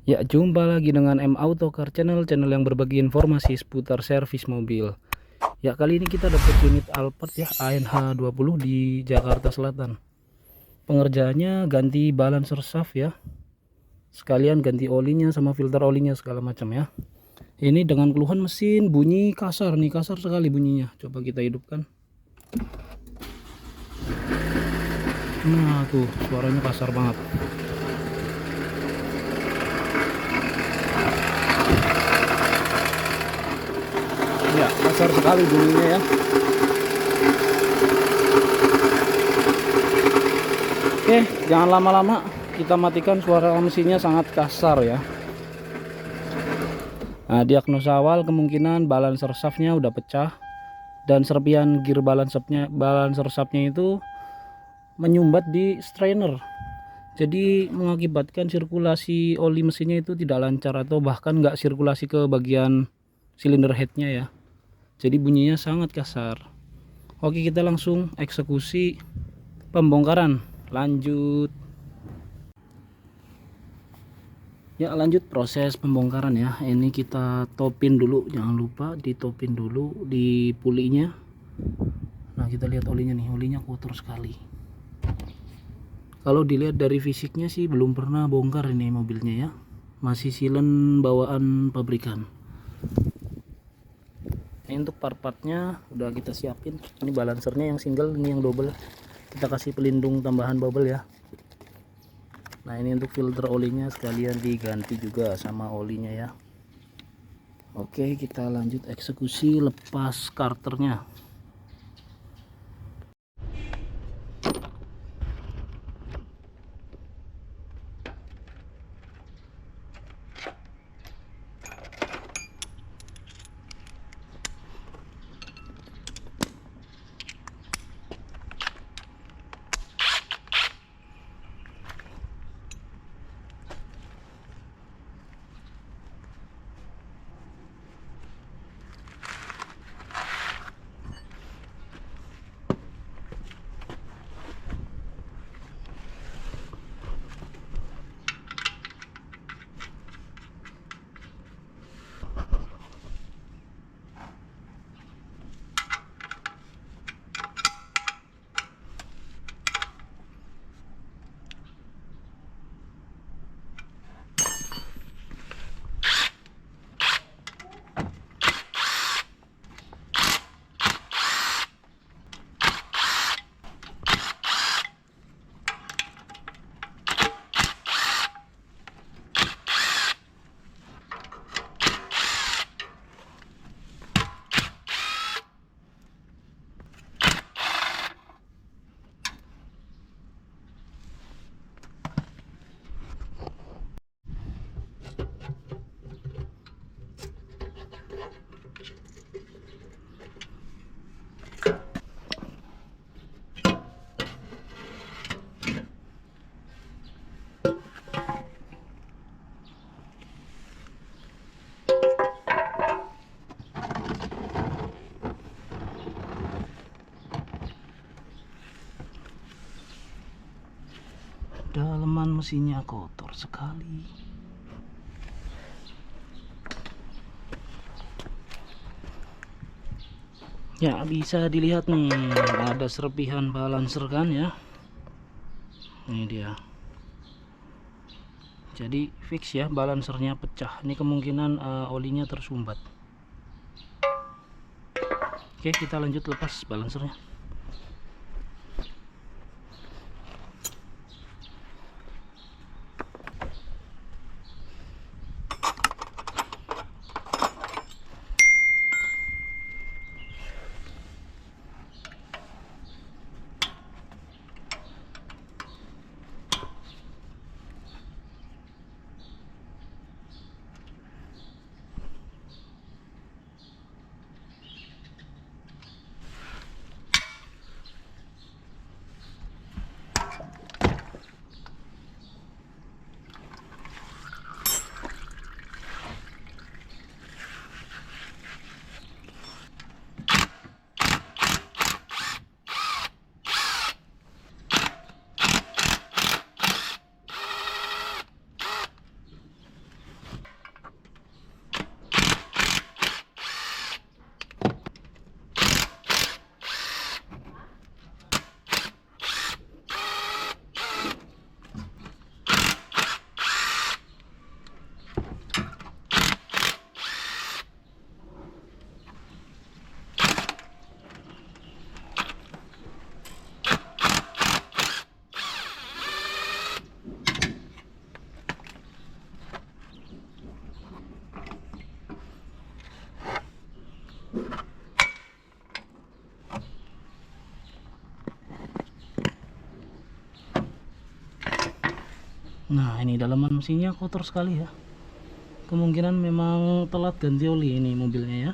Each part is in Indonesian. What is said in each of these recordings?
Ya, jumpa lagi dengan M Autocar Channel yang berbagi informasi seputar servis mobil. Ya, kali ini kita dapat unit Alphard ya, ANH 20 di Jakarta Selatan. Pengerjaannya ganti balancer shaft ya. Sekalian ganti olinya sama filter olinya segala macam ya. Ini dengan keluhan mesin bunyi kasar nih, kasar sekali bunyinya. Coba kita hidupkan. Nah, tuh suaranya kasar banget. Ya, kasar sekali bunyinya ya. Oke, jangan lama-lama, kita matikan, suara mesinnya sangat kasar ya. Nah, diagnosa awal kemungkinan balancer shaftnya udah pecah dan serpihan gear balancer shaftnya itu menyumbat di strainer. Jadi mengakibatkan sirkulasi oli mesinnya itu tidak lancar atau bahkan nggak sirkulasi ke bagian silinder headnya ya. Jadi bunyinya sangat kasar. Oke, kita langsung eksekusi pembongkaran. Lanjut. Ya, lanjut proses pembongkaran ya. Ini kita topin dulu, jangan lupa ditopin dulu di pulinya. Nah, kita lihat olinya nih, olinya kotor sekali. Kalau dilihat dari fisiknya sih belum pernah bongkar ini mobilnya ya. Masih silen bawaan pabrikan. Ini untuk part-partnya udah kita siapin. Ini balancernya yang single, ini yang double. Kita kasih pelindung tambahan bubble ya. Nah, ini untuk filter olinya sekalian diganti juga sama olinya ya. Oke, kita lanjut eksekusi lepas karternya. Daleman mesinnya kotor sekali. Ya, bisa dilihat nih, ada serpihan balancer kan ya. Ini dia. Jadi fix ya, balancernya pecah. Ini kemungkinan olinya tersumbat. Oke, kita lanjut lepas balancernya. Nah, ini dalaman mesinnya kotor sekali ya. Kemungkinan memang telat ganti oli ini mobilnya ya.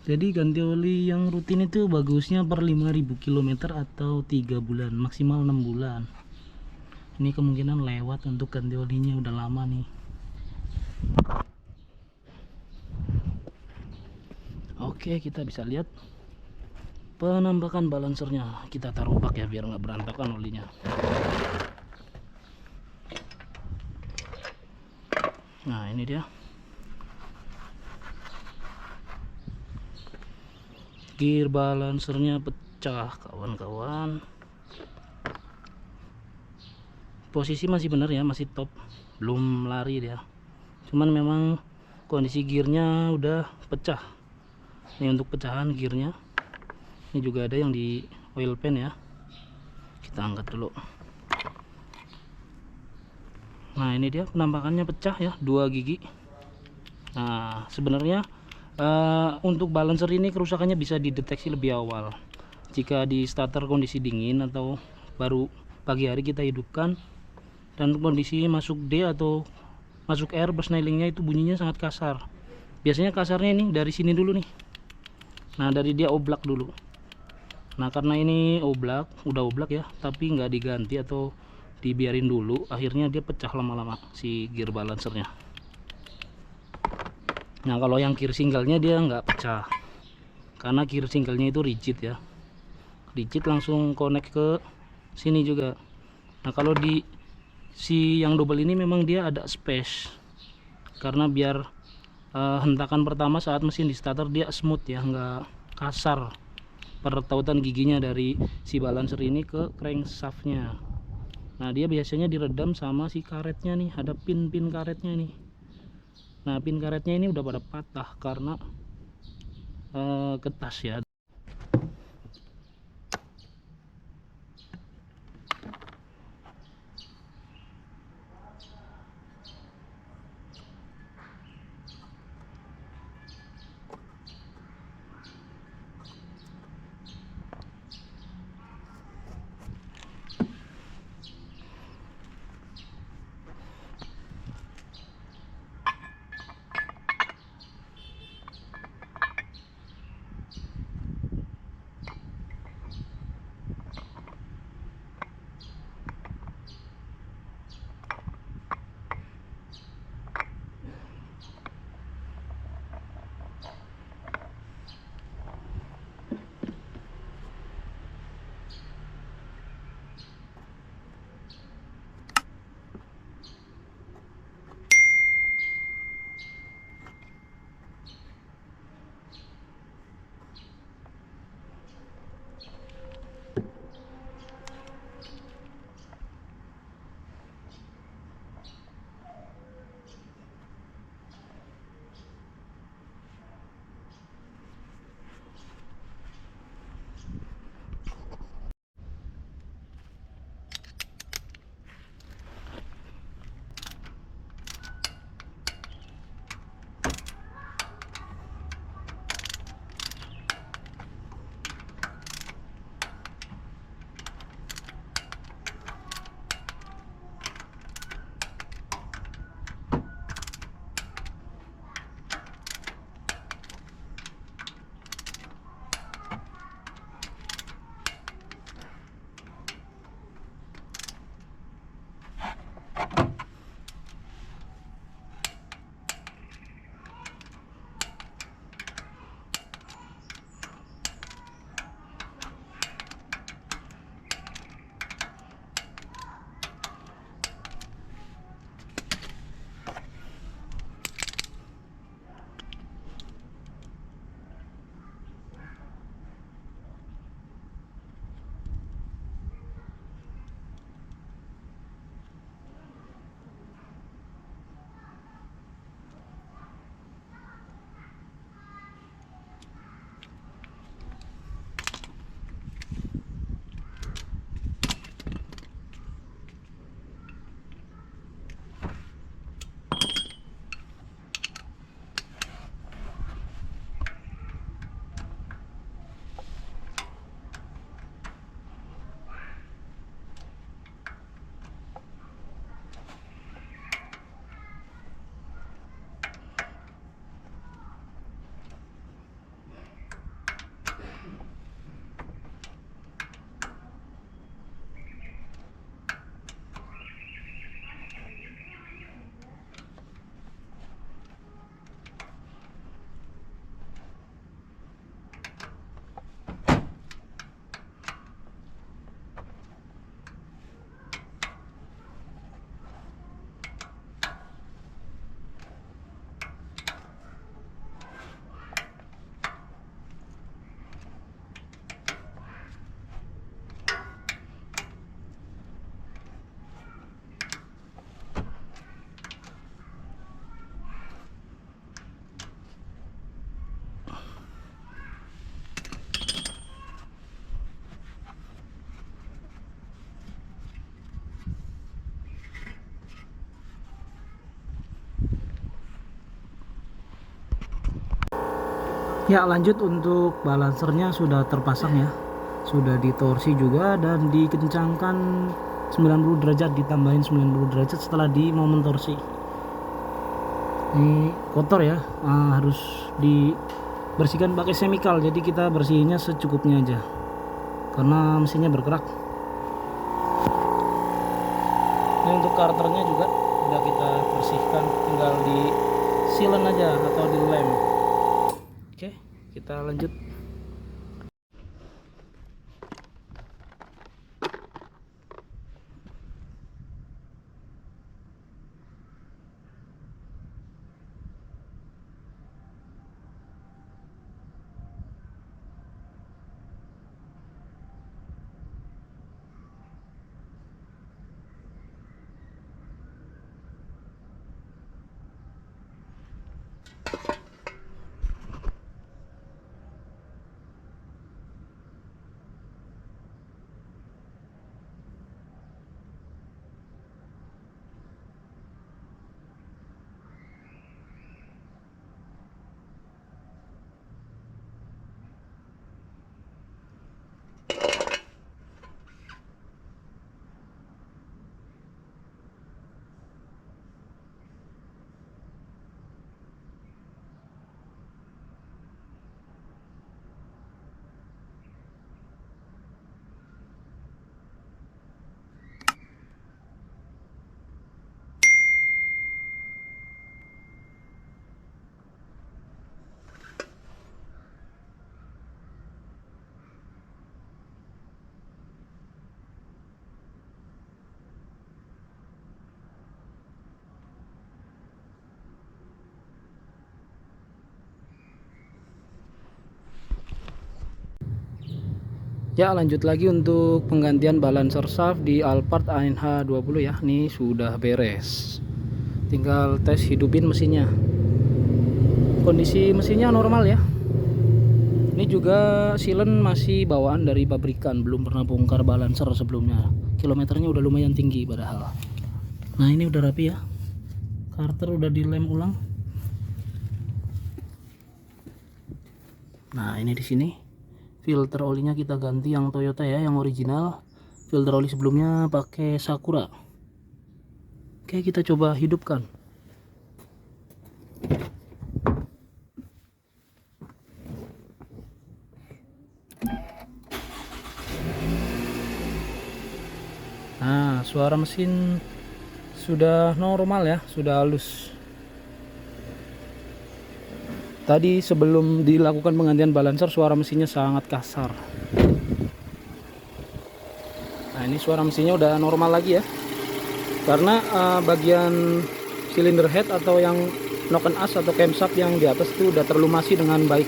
Jadi ganti oli yang rutin itu bagusnya per 5.000 km atau 3 bulan, maksimal 6 bulan. Ini kemungkinan lewat untuk ganti olinya, udah lama nih. Oke, kita bisa lihat penampakan balancernya. Kita taruh bak ya biar nggak berantakan olinya. Nah, ini dia. Gear balancernya pecah, kawan-kawan. Posisi masih benar ya, masih top, belum lari dia. Cuman memang kondisi gearnya udah pecah. Ini untuk pecahan gearnya. Ini juga ada yang di oil pan ya. Kita angkat dulu. Nah, ini dia penampakannya pecah ya, 2 gigi. Nah, sebenarnya untuk balancer ini kerusakannya bisa dideteksi lebih awal. Jika di starter kondisi dingin atau baru pagi hari kita hidupkan, dan kondisi masuk D atau masuk R bersnelingnya itu bunyinya sangat kasar. Biasanya kasarnya ini dari sini dulu nih. Nah, dari dia oblak dulu. Nah, karena ini oblak, udah oblak ya, tapi nggak diganti atau dibiarin dulu, akhirnya dia pecah lama-lama si gear balancernya. Nah, kalau yang gear singlenya dia nggak pecah, karena gear singlenya itu rigid ya, rigid langsung connect ke sini juga. Nah, kalau di si yang double ini memang dia ada space, karena biar hentakan pertama saat mesin di starter dia smooth ya, nggak kasar pertautan giginya dari si balancer ini ke crankshaftnya. Nah, dia biasanya diredam sama si karetnya nih, ada pin-pin karetnya nih. Nah, pin karetnya ini udah pada patah karena ketas ya. Ya, lanjut untuk balancernya sudah terpasang ya, sudah ditorsi juga dan dikencangkan 90 derajat, ditambahin 90 derajat setelah di momen torsi. Ini kotor ya, harus dibersihkan pakai semikal, jadi kita bersihinnya secukupnya aja karena mesinnya bergerak. Ini untuk karternya juga udah kita bersihkan, tinggal di sealant aja atau di lem. Oke, kita lanjut. Ya, lanjut lagi untuk penggantian balancer shaft di Alphard ANH20 ya. Ini sudah beres, tinggal tes hidupin mesinnya. Kondisi mesinnya normal ya. Ini juga sealant masih bawaan dari pabrikan, belum pernah bongkar balancer sebelumnya. Kilometernya udah lumayan tinggi padahal. Nah, ini udah rapi ya, karter udah dilem ulang. Nah, ini di sini filter olinya kita ganti yang Toyota ya, yang original. Filter oli sebelumnya pakai Sakura. Oke, kita coba hidupkan. Nah, suara mesin sudah normal ya, sudah halus. Tadi sebelum dilakukan penggantian balancer, suara mesinnya sangat kasar. Nah, ini suara mesinnya udah normal lagi ya, karena bagian cylinder head atau yang knock and as atau camshaft yang di atas itu udah terlumasi dengan baik.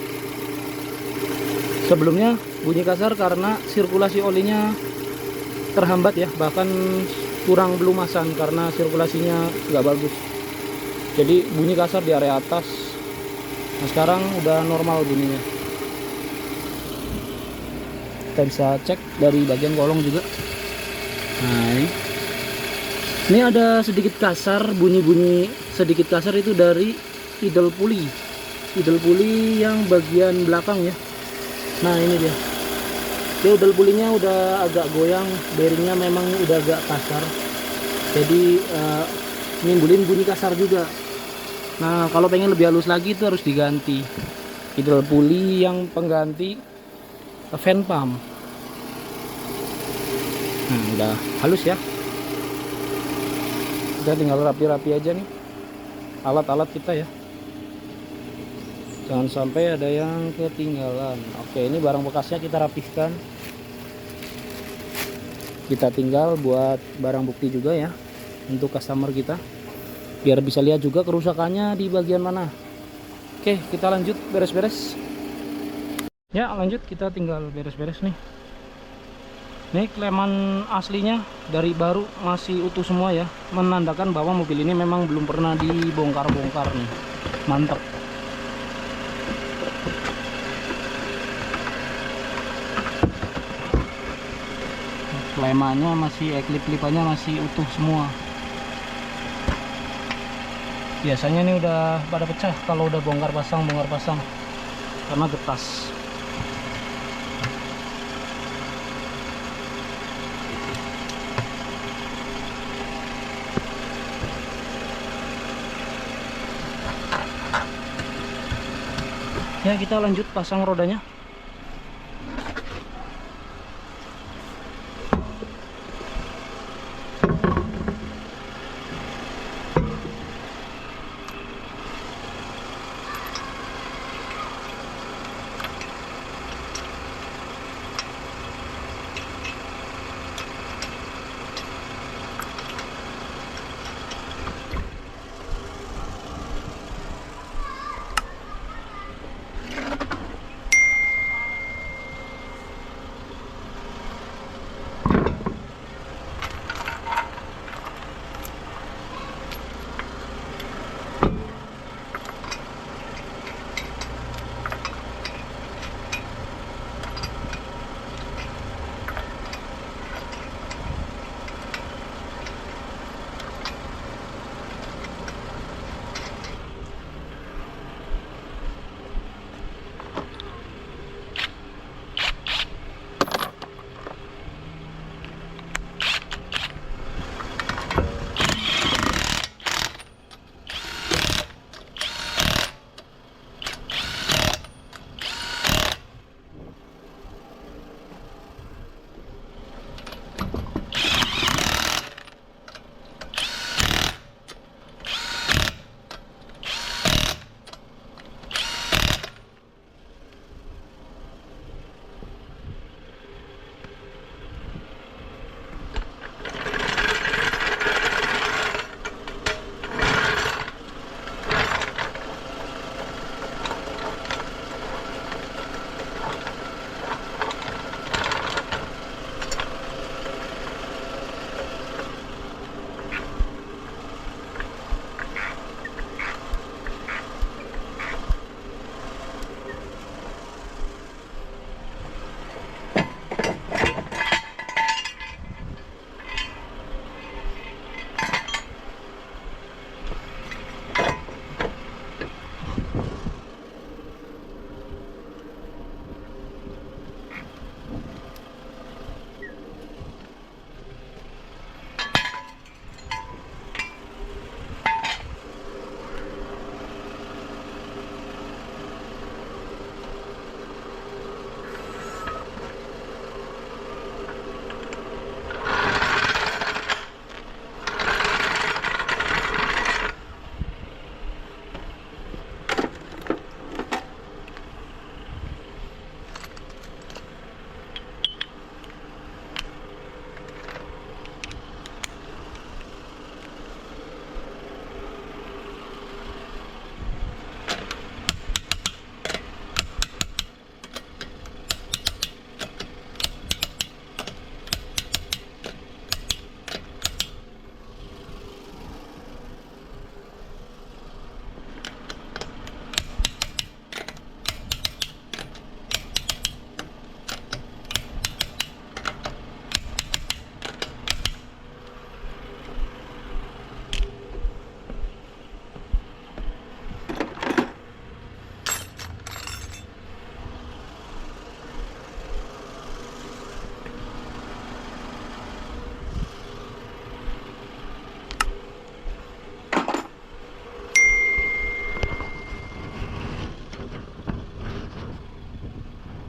Sebelumnya bunyi kasar karena sirkulasi olinya terhambat ya, bahkan kurang belumasan karena sirkulasinya nggak bagus, jadi bunyi kasar di area atas. Nah, sekarang udah normal bunyinya. Kita bisa cek dari bagian kolong juga. Nah, ini ada sedikit kasar, bunyi-bunyi sedikit kasar itu dari idle pulley yang bagian belakang ya. Nah, ini dia. Idle pulley-nya udah agak goyang, bearingnya memang udah agak kasar, jadi nimbulin bunyi kasar juga. Nah, kalau pengen lebih halus lagi itu harus diganti idle pulley yang pengganti fan pump. Nah, udah halus ya. Kita tinggal rapi-rapi aja nih alat-alat kita ya, jangan sampai ada yang ketinggalan. Oke, ini barang bekasnya kita rapihkan. Kita tinggal buat barang bukti juga ya untuk customer kita, biar bisa lihat juga kerusakannya di bagian mana. Oke, kita lanjut beres-beres ya. Lanjut, kita tinggal beres-beres nih. Ini kleman aslinya dari baru masih utuh semua ya, menandakan bahwa mobil ini memang belum pernah dibongkar-bongkar nih. Mantap. Klemannya masih, klip-klipannya masih utuh semua. Biasanya ini udah pada pecah kalau udah bongkar pasang. karena getas. Ya, kita lanjut pasang rodanya.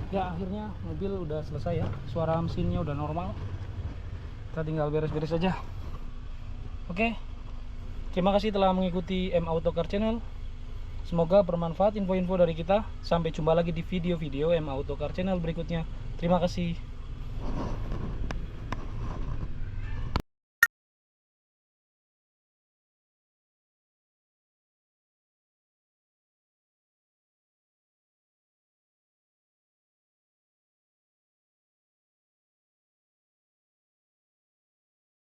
Ya, akhirnya mobil udah selesai ya, suara mesinnya udah normal, kita tinggal beres-beres aja. Oke, terima kasih telah mengikuti M Auto Car Channel. Semoga bermanfaat info-info dari kita. Sampai jumpa lagi di video-video M Auto Car Channel berikutnya. Terima kasih.